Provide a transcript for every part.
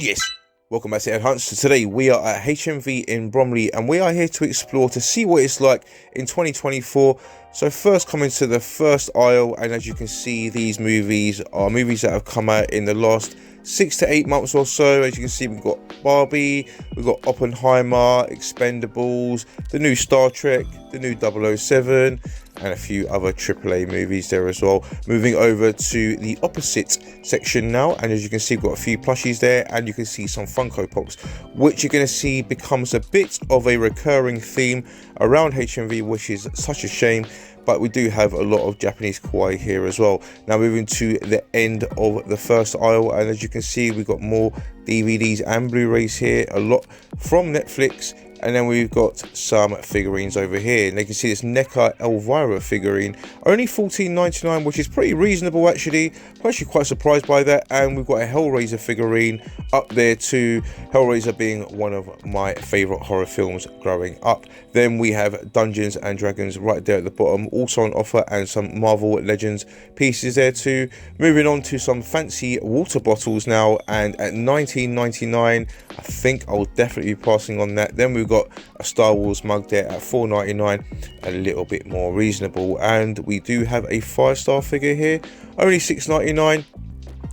Yes, welcome back to Ed Hunts. So today we are at HMV in Bromley and we are here to explore, to see what it's like in 2024. So first coming to the first aisle, and as you can see, these movies are movies that have come out in the last 6 to 8 months or so. As you can see, we've got Barbie, we've got Oppenheimer, Expendables, the new Star Trek, the new 007, and a few other AAA movies there as well. Moving over to the opposite section now, and as you can see, we've got a few plushies there, and you can see some Funko Pops, which you're going to see becomes a bit of a recurring theme around HMV, which is such a shame. But we do have a lot of Japanese kawaii here as well. Now moving to the end of the first aisle, and as you can see, we've got more DVDs and Blu-rays here, a lot from Netflix. And then we've got some figurines over here, and you can see this NECA Elvira figurine, only $14.99, which is pretty reasonable actually. I'm actually quite surprised by that. And we've got a Hellraiser figurine up there too, Hellraiser being one of my favourite horror films growing up. Then we have Dungeons and Dragons right there at the bottom, also on offer, and some Marvel Legends pieces there too. Moving on to some fancy water bottles now, and at $19.99, I think I'll definitely be passing on that. Then we've got a Star Wars mug there at $4.99, a little bit more reasonable. And we do have a 5-star figure here, only $6.99.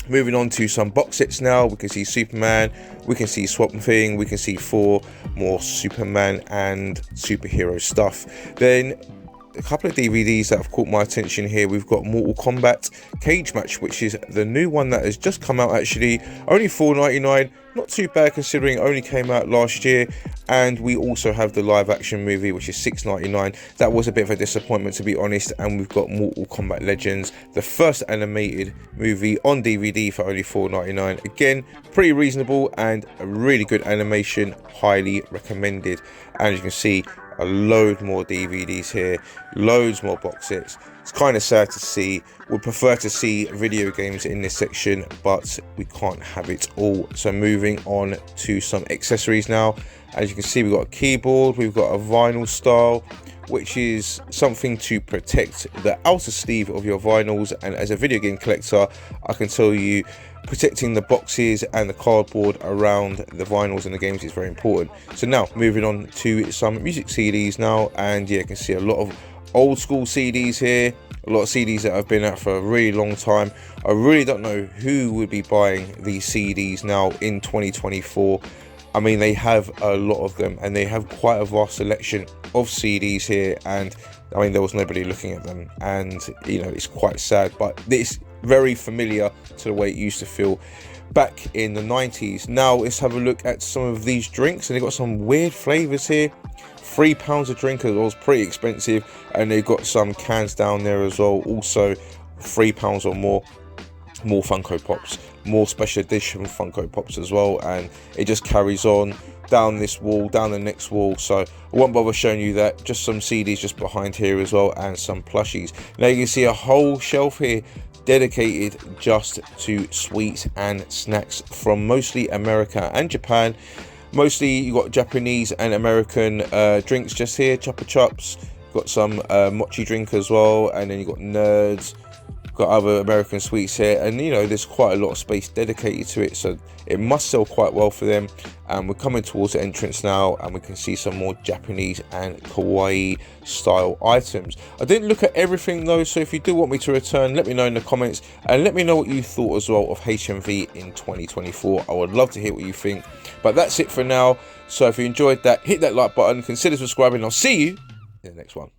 Moving on to some box sets now, we can see Superman, we can see Swamp Thing, we can see Thor, more Superman and superhero stuff. Then a couple of DVDs that have caught my attention here. We've got Mortal Kombat Cage Match, which is the new one that has just come out actually, only $4.99, not too bad considering it only came out last year. And we also have the live action movie, which is $6.99. That was a bit of a disappointment, to be honest. And we've got Mortal Kombat Legends, the first animated movie, on DVD for only $4.99. Again, pretty reasonable and a really good animation, highly recommended. And as you can see, a load more DVDs here, loads more box sets. It's kind of sad to see. We'd prefer to see video games in this section, but we can't have it all. So moving on to some accessories now. As you can see, we've got a keyboard, we've got a vinyl style, which is something to protect the outer sleeve of your vinyls. And as a video game collector, I can tell you, protecting the boxes and the cardboard around the vinyls and the games is very important. So now moving on to some music CDs now, and yeah, you can see a lot of old school CDs here, a lot of CDs that have been out for a really long time. I really don't know who would be buying these CDs now in 2024. I mean, they have a lot of them, and they have quite a vast selection of CDs here, and I mean, there was nobody looking at them, and you know, it's quite sad, but it's very familiar to the way it used to feel back in the 90s. Now let's have a look at some of these drinks, and they've got some weird flavors here. £3 a drink as well, is pretty expensive, and they've got some cans down there as well, also £3 or more. More Funko Pops, more special edition Funko Pops as well, and it just carries on down this wall, down the next wall. So I won't bother showing you that. Just some CDs just behind here as well, and some plushies. Now you can see a whole shelf here dedicated just to sweets and snacks from mostly America and Japan. Mostly you got Japanese and American drinks just here. Chupa Chups, got some mochi drink as well, and then you got Nerds, got other American sweets here, and you know, there's quite a lot of space dedicated to it, so it must sell quite well for them. And we're coming towards the entrance now, and we can see some more Japanese and kawaii style items. I didn't look at everything though, so if you do want me to return, let me know in the comments, and let me know what you thought as well of HMV in 2024. I would love to hear what you think. But that's it for now. So if you enjoyed that, hit that like button, consider subscribing. I'll see you in the next one.